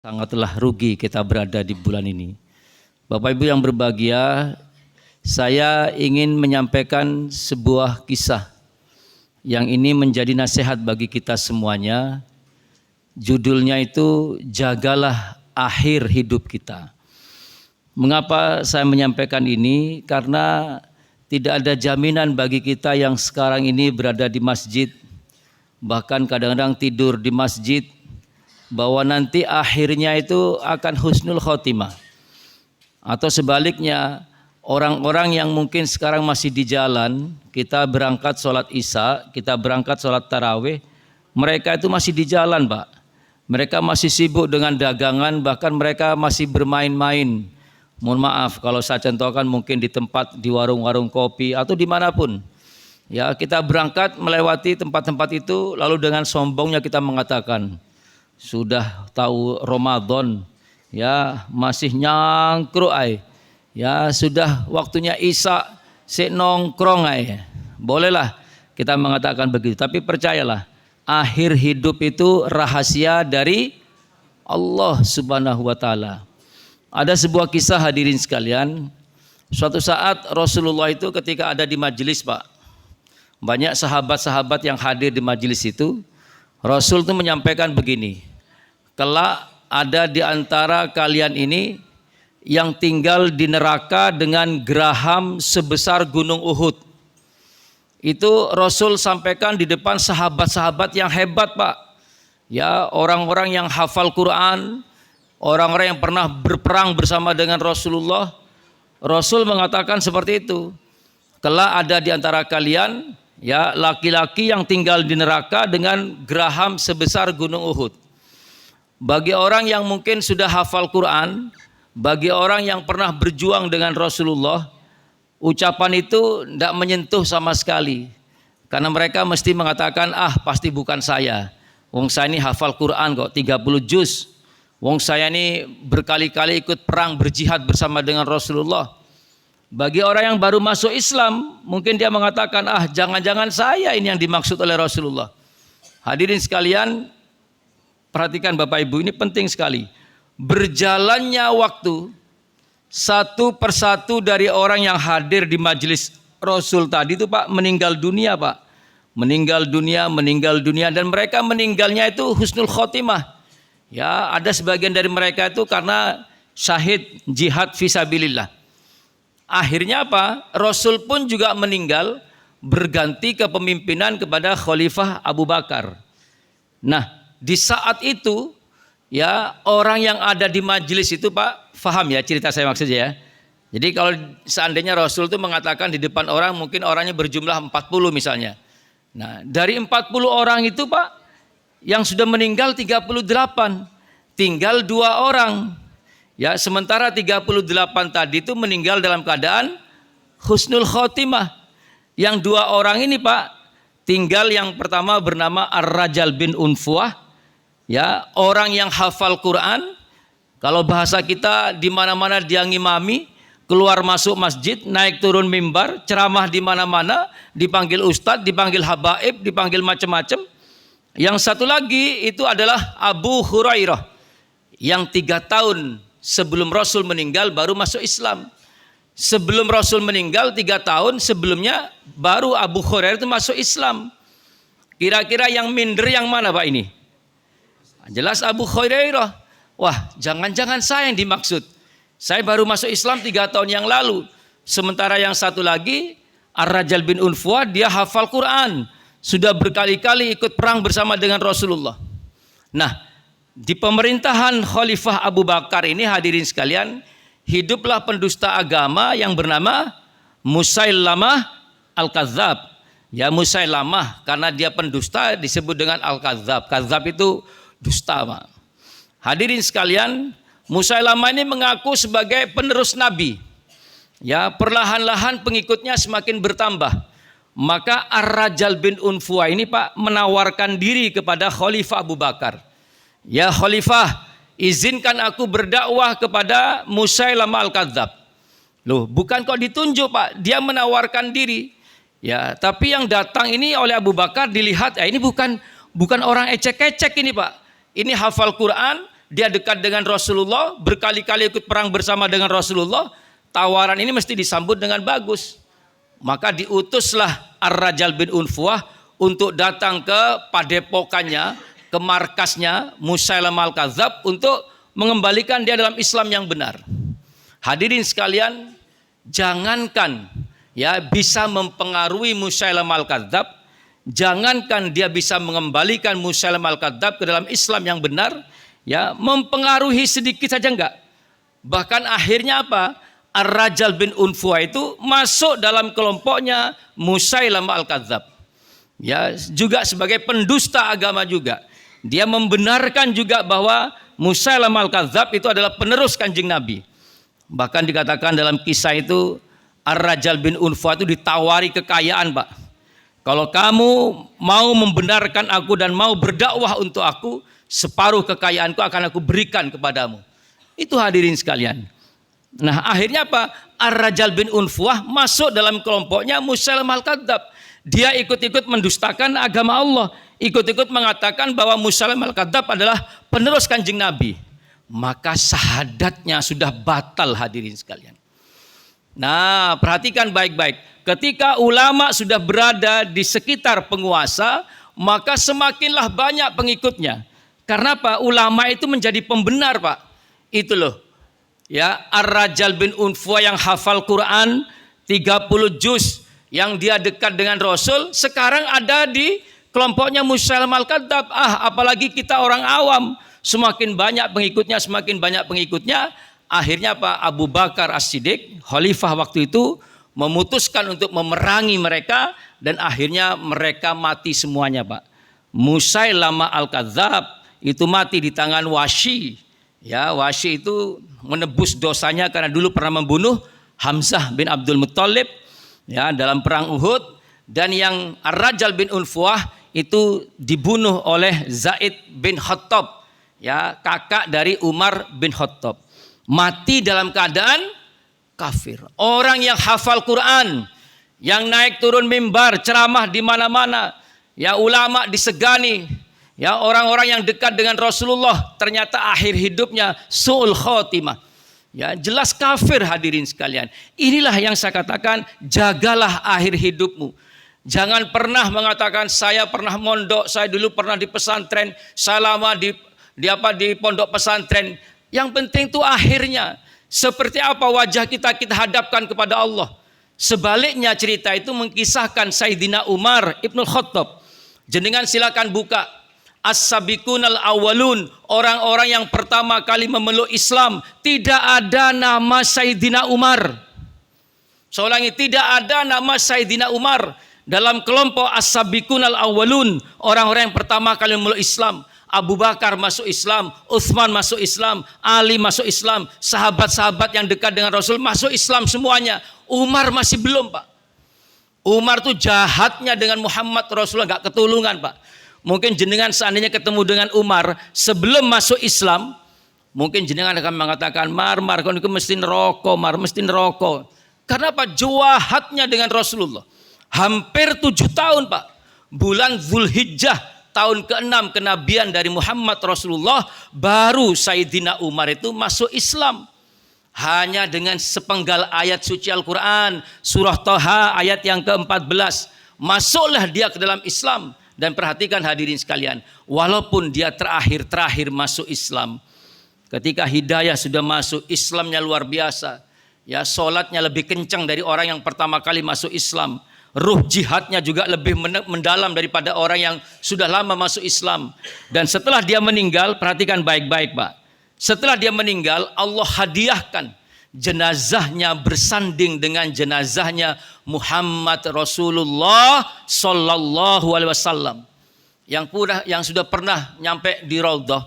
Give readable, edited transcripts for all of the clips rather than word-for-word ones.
Sangatlah rugi kita berada di bulan ini. Bapak Ibu yang berbahagia, saya ingin menyampaikan sebuah kisah yang ini menjadi nasihat bagi kita semuanya. Judulnya itu Jagalah Akhir Hidup Kita. Mengapa saya menyampaikan ini? Karena tidak ada jaminan bagi kita yang sekarang ini berada di masjid, bahkan kadang-kadang tidur di masjid, bahwa nanti akhirnya itu akan husnul khotimah. Atau sebaliknya, orang-orang yang mungkin sekarang masih di jalan, kita berangkat sholat isya, kita berangkat sholat tarawih, mereka itu masih di jalan, Pak. Mereka masih sibuk dengan dagangan, bahkan mereka masih bermain-main. Mohon maaf kalau saya contohkan mungkin di tempat, di warung-warung kopi atau dimanapun. Ya, kita berangkat melewati tempat-tempat itu, lalu dengan sombongnya kita mengatakan, sudah tahu Ramadan, ya masih nyangkruk ay, ya sudah waktunya isya, sik nongkrong ay. Bolehlah kita mengatakan begitu, tapi percayalah, akhir hidup itu rahasia dari Allah Subhanahu wa taala. Ada sebuah kisah hadirin sekalian. Suatu saat Rasulullah itu ketika ada di majelis, Pak, banyak sahabat-sahabat yang hadir di majelis itu. Rasul itu menyampaikan begini, kelak ada di antara kalian ini yang tinggal di neraka dengan geraham sebesar gunung Uhud. Itu Rasul sampaikan di depan sahabat-sahabat yang hebat, Pak. Ya, orang-orang yang hafal Quran, orang-orang yang pernah berperang bersama dengan Rasulullah. Rasul mengatakan seperti itu. Kelak ada di antara kalian, ya, laki-laki yang tinggal di neraka dengan geraham sebesar gunung Uhud. Bagi orang yang mungkin sudah hafal Quran, bagi orang yang pernah berjuang dengan Rasulullah, ucapan itu tidak menyentuh sama sekali. Karena mereka mesti mengatakan, pasti bukan saya. Wong saya ini hafal Quran kok 30 juz. Wong saya ini berkali-kali ikut perang berjihad bersama dengan Rasulullah. Bagi orang yang baru masuk Islam, mungkin dia mengatakan, jangan-jangan saya ini yang dimaksud oleh Rasulullah. Hadirin sekalian, perhatikan Bapak Ibu, ini penting sekali. Berjalannya waktu, satu persatu dari orang yang hadir di majelis Rasul tadi itu, Pak, meninggal dunia, Pak. Meninggal dunia, dan mereka meninggalnya itu husnul khotimah. Ya, ada sebagian dari mereka itu karena syahid jihad fisabilillah. Akhirnya apa? Rasul pun juga meninggal, berganti kepemimpinan kepada Khalifah Abu Bakar. Nah, di saat itu, ya, orang yang ada di majelis itu, Pak, faham ya cerita saya maksudnya ya. Jadi kalau seandainya Rasul itu mengatakan di depan orang, mungkin orangnya berjumlah 40 misalnya. Nah, dari 40 orang itu, Pak, yang sudah meninggal 38, tinggal 2 orang. Ya, sementara 38 tadi itu meninggal dalam keadaan husnul khotimah. Yang 2 orang ini, Pak, tinggal yang pertama bernama Ar-Rajal bin Unfuah. Ya, orang yang hafal Quran, kalau bahasa kita di mana-mana dia ngimami, keluar masuk masjid, naik turun mimbar, ceramah di mana-mana, dipanggil ustadz, dipanggil habaib, dipanggil macam-macam. Yang satu lagi itu adalah Abu Hurairah, yang 3 tahun sebelum Rasul meninggal baru masuk Islam. Sebelum Rasul meninggal 3 tahun sebelumnya baru Abu Hurairah itu masuk Islam. Kira-kira yang minder yang mana, Pak, ini? Jelas Abu Hurairah. Wah, jangan-jangan saya yang dimaksud. Saya baru masuk Islam 3 tahun yang lalu. Sementara yang satu lagi, Ar-Rajal bin Unfuah, dia hafal Quran. Sudah berkali-kali ikut perang bersama dengan Rasulullah. Nah, di pemerintahan Khalifah Abu Bakar ini, hadirin sekalian, hiduplah pendusta agama yang bernama Musailamah Al-Kadzab. Ya, Musailamah, karena dia pendusta disebut dengan Al-Kadzab. Kadzab itu dusta, Pak. Hadirin sekalian, Musailamah ini mengaku sebagai penerus Nabi. Ya, perlahan-lahan pengikutnya semakin bertambah. Maka Ar-Rajal bin Unfuah ini, Pak, menawarkan diri kepada Khalifah Abu Bakar. Ya Khalifah, izinkan aku berdakwah kepada Musailamah Al-Kadzab. Loh, bukan kok ditunjuk, Pak, dia menawarkan diri. Ya, tapi yang datang ini oleh Abu Bakar dilihat, ini bukan orang ecek-ecek ini, Pak. Ini hafal Quran, dia dekat dengan Rasulullah, berkali-kali ikut perang bersama dengan Rasulullah, tawaran ini mesti disambut dengan bagus. Maka diutuslah Ar-Rajal bin Unfuah untuk datang ke padepokannya, ke markasnya Musailamah Al-Kadzab untuk mengembalikan dia dalam Islam yang benar. Hadirin sekalian, jangankan ya bisa mempengaruhi Musailamah Al-Kadzab, jangankan dia bisa mengembalikan Musailamah Al-Kadzab ke dalam Islam yang benar, ya mempengaruhi sedikit saja enggak. Bahkan akhirnya apa? Ar-Rajal bin Unfuah itu masuk dalam kelompoknya Musailamah Al-Kadzab. Ya, juga sebagai pendusta agama juga. Dia membenarkan juga bahwa Musailamah Al-Kadzab itu adalah penerus Kanjeng Nabi. Bahkan dikatakan dalam kisah itu Ar-Rajal bin Unfuah itu ditawari kekayaan, Pak. Kalau kamu mau membenarkan aku dan mau berdakwah untuk aku, separuh kekayaanku akan aku berikan kepadamu. Itu hadirin sekalian. Nah akhirnya apa? Ar-Rajal bin Unfuah masuk dalam kelompoknya Musailamah Al-Kadzab. Dia ikut-ikut mendustakan agama Allah, ikut-ikut mengatakan bahwa Musailamah Al-Kadzab adalah penerus Kanjeng Nabi. Maka syahadatnya sudah batal, hadirin sekalian. Nah perhatikan baik-baik. Ketika ulama sudah berada di sekitar penguasa, maka semakinlah banyak pengikutnya. Karena apa? Ulama itu menjadi pembenar, Pak. Itu loh. Ya, Ar-Rajal bin Unfuah yang hafal Quran 30 juz, yang dia dekat dengan Rasul, sekarang ada di kelompoknya Musailamah Al-Kadzab. Apalagi kita orang awam, semakin banyak pengikutnya, akhirnya Pak Abu Bakar As-Siddiq, khalifah waktu itu, memutuskan untuk memerangi mereka dan akhirnya mereka mati semuanya, Pak. Musailamah Al-Kadzab itu mati di tangan Wasyi. Ya, Wasyi itu menebus dosanya karena dulu pernah membunuh Hamzah bin Abdul Muttalib ya dalam perang Uhud, dan yang Ar-Rajal bin Unfuah itu dibunuh oleh Zaid bin Khattab, ya kakak dari Umar bin Khattab. Mati dalam keadaan kafir. Orang yang hafal Quran, yang naik turun mimbar, ceramah di mana-mana, ya ulama disegani. Ya, orang-orang yang dekat dengan Rasulullah ternyata akhir hidupnya su'ul khotimah. Ya, jelas kafir, hadirin sekalian. Inilah yang saya katakan, jagalah akhir hidupmu. Jangan pernah mengatakan saya pernah mondok, saya dulu pernah di pesantren, saya lama di pondok pesantren. Yang penting itu akhirnya. Seperti apa wajah kita hadapkan kepada Allah. Sebaliknya cerita itu mengkisahkan Sayyidina Umar Ibnul Khattab. Jenengan silakan buka As-Sabiqunal Awwalun, orang-orang yang pertama kali memeluk Islam. Tidak ada nama Sayyidina Umar. Saya ulangi, tidak ada nama Sayyidina Umar dalam kelompok As-Sabiqunal Awwalun, orang-orang yang pertama kali memeluk Islam. Abu Bakar masuk Islam, Utsman masuk Islam, Ali masuk Islam, sahabat-sahabat yang dekat dengan Rasul masuk Islam semuanya. Umar masih belum, Pak. Umar tuh jahatnya dengan Muhammad Rasulullah nggak ketulungan, Pak. Mungkin jenengan seandainya ketemu dengan Umar sebelum masuk Islam, mungkin jenengan akan mengatakan, Mar, kau mesti neraka, mesti neraka. Karena apa? Jahatnya dengan Rasulullah. Hampir 7 tahun, Pak. Bulan Zulhijjah, tahun ke-6 kenabian dari Muhammad Rasulullah, baru Sayyidina Umar itu masuk Islam. Hanya dengan sepenggal ayat suci Al-Quran, surah Thaha ayat yang ke-14. Masuklah dia ke dalam Islam. Dan perhatikan hadirin sekalian, walaupun dia terakhir masuk Islam, ketika hidayah sudah masuk, Islamnya luar biasa. Ya, sholatnya lebih kencang dari orang yang pertama kali masuk Islam. Ruh jihadnya juga lebih mendalam daripada orang yang sudah lama masuk Islam. Dan setelah dia meninggal, perhatikan baik-baik, Pak. Setelah dia meninggal, Allah hadiahkan jenazahnya bersanding dengan jenazahnya Muhammad Rasulullah Sallallahu Alaihi Wasallam yang sudah pernah nyampe di Raudhah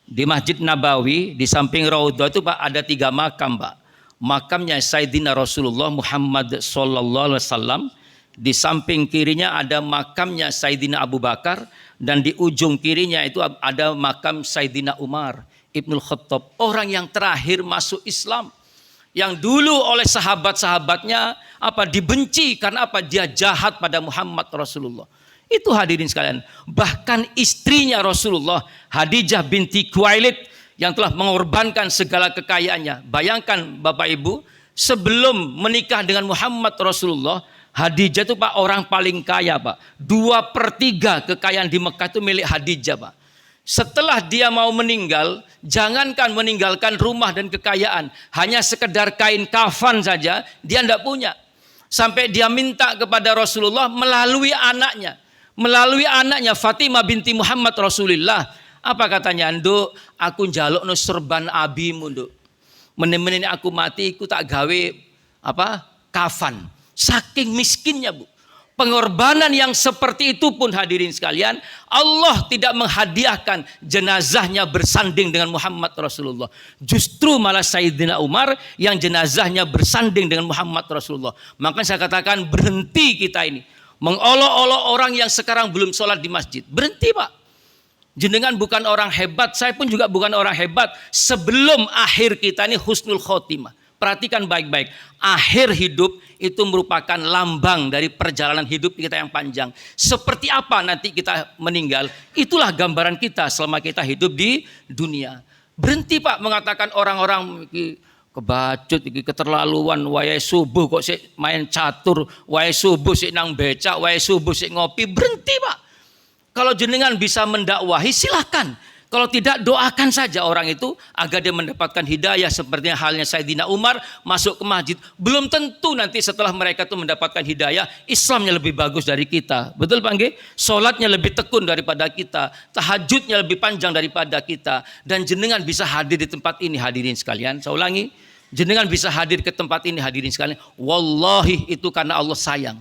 di Masjid Nabawi. Di samping Raudhah itu, Pak, ada 3 makam, Pak. Makamnya Sayyidina Rasulullah Muhammad Sallallahu Alaihi Wasallam, di samping kirinya ada makamnya Sayyidina Abu Bakar, dan di ujung kirinya itu ada makam Sayyidina Umar Ibnul Khattab, orang yang terakhir masuk Islam. Yang dulu oleh sahabat-sahabatnya dibenci karena dia jahat pada Muhammad Rasulullah. Itu hadirin sekalian. Bahkan istrinya Rasulullah, Khadijah binti Khuwailid, yang telah mengorbankan segala kekayaannya. Bayangkan Bapak Ibu, sebelum menikah dengan Muhammad Rasulullah, Khadijah itu Pak orang paling kaya Pak. 2/3 kekayaan di Mekah itu milik Khadijah Pak. Setelah dia mau meninggal, jangankan meninggalkan rumah dan kekayaan, hanya sekedar kain kafan saja dia tidak punya. Sampai dia minta kepada Rasulullah melalui anaknya Fatimah binti Muhammad Rasulullah. Apa katanya? Nduk, aku njaluk no serban abimu, nduk. Menemani aku mati, aku tak gawe kafan. Saking miskinnya, Bu. Pengorbanan yang seperti itu pun hadirin sekalian, Allah tidak menghadiahkan jenazahnya bersanding dengan Muhammad Rasulullah. Justru malah Sayyidina Umar yang jenazahnya bersanding dengan Muhammad Rasulullah. Maka saya katakan berhenti kita ini mengolok-olok orang yang sekarang belum sholat di masjid. Berhenti Pak. Jenengan bukan orang hebat, saya pun juga bukan orang hebat. Sebelum akhir kita ini husnul khotimah. Perhatikan baik-baik. Akhir hidup itu merupakan lambang dari perjalanan hidup kita yang panjang. Seperti apa nanti kita meninggal, itulah gambaran kita selama kita hidup di dunia. Berhenti Pak mengatakan orang-orang kebacut, keterlaluan, wayai subuh kok sik main catur, wayai subuh sik nang becak, wayai subuh sik ngopi. Berhenti Pak. Kalau jenengan bisa mendakwahi silahkan. Kalau tidak, doakan saja orang itu agar dia mendapatkan hidayah seperti halnya Sayyidina Umar masuk ke masjid. Belum tentu nanti setelah mereka itu mendapatkan hidayah, Islamnya lebih bagus dari kita. Betul Pak Nggih? Salatnya lebih tekun daripada kita, tahajudnya lebih panjang daripada kita, dan jenengan bisa hadir di tempat ini hadirin sekalian. Saya ulangi, jenengan bisa hadir ke tempat ini hadirin sekalian. Wallahi itu karena Allah sayang.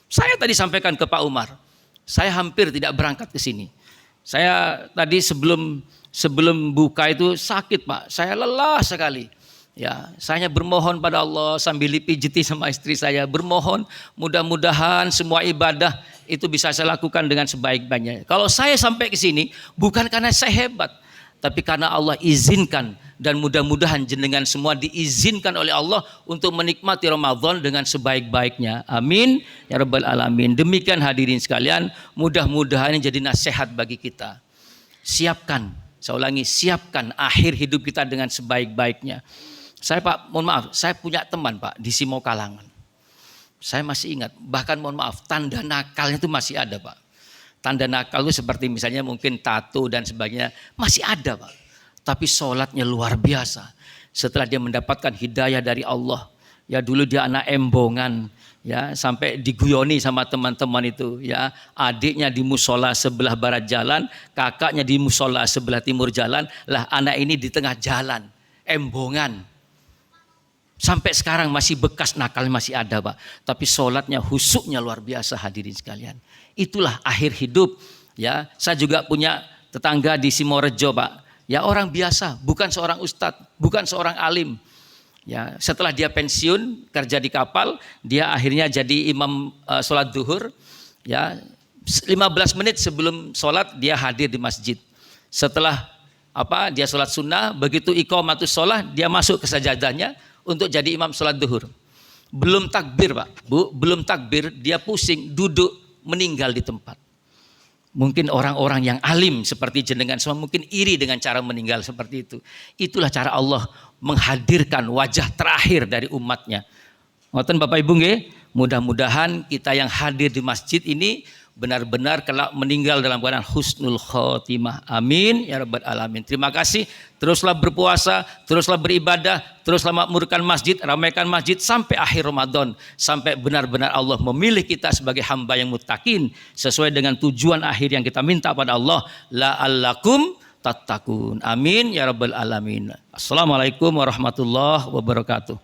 Saya tadi sampaikan ke Pak Umar, saya hampir tidak berangkat ke sini. Saya tadi sebelum buka itu sakit Pak, saya lelah sekali. Ya, saya bermohon pada Allah sambil dipijiti sama istri saya, bermohon mudah-mudahan semua ibadah itu bisa saya lakukan dengan sebaik-baiknya. Kalau saya sampai ke sini bukan karena saya hebat, tapi karena Allah izinkan, dan mudah-mudahan jenengan semua diizinkan oleh Allah untuk menikmati Ramadan dengan sebaik-baiknya. Amin ya rabbal alamin. Demikian hadirin sekalian, mudah-mudahan ini jadi nasihat bagi kita. Siapkan, saya ulangi, siapkan akhir hidup kita dengan sebaik-baiknya. Saya Pak, mohon maaf, saya punya teman Pak di Simokalangan. Saya masih ingat, bahkan mohon maaf, tanda nakalnya itu masih ada Pak. Tanda nakal itu seperti misalnya mungkin tato dan sebagainya, masih ada Pak. Tapi sholatnya luar biasa. Setelah dia mendapatkan hidayah dari Allah, ya dulu dia anak embongan, ya sampai diguyoni sama teman-teman itu, ya adiknya di musola sebelah barat jalan, kakaknya di musola sebelah timur jalan, lah anak ini di tengah jalan, embongan. Sampai sekarang masih bekas nakal masih ada Pak. Tapi sholatnya, husuknya luar biasa hadirin sekalian. Itulah akhir hidup. Ya, saya juga punya tetangga di Simorejo Pak. Ya orang biasa, bukan seorang ustadz, bukan seorang alim. Ya, setelah dia pensiun kerja di kapal, dia akhirnya jadi imam sholat duhur. Ya, 15 menit sebelum sholat dia hadir di masjid. Setelah dia sholat sunnah, begitu iqamatus sholat dia masuk ke sajadahnya untuk jadi imam sholat duhur. Belum takbir Pak, Bu, belum takbir dia pusing, duduk, meninggal di tempat. Mungkin orang-orang yang alim seperti jenengan semua mungkin iri dengan cara meninggal seperti itu. Itulah cara Allah menghadirkan wajah terakhir dari umatnya. Ngoten Bapak Ibu nggih, mudah-mudahan kita yang hadir di masjid ini benar-benar kelak meninggal dalam keadaan husnul khotimah. Amin ya rabbal alamin. Terima kasih. Teruslah berpuasa, teruslah beribadah, teruslah makmurkan masjid, ramaikan masjid sampai akhir Ramadan, sampai benar-benar Allah memilih kita sebagai hamba yang muttaqin sesuai dengan tujuan akhir yang kita minta pada Allah, la'allakum tattaqun. Amin ya rabbal alamin. Assalamualaikum warahmatullahi wabarakatuh.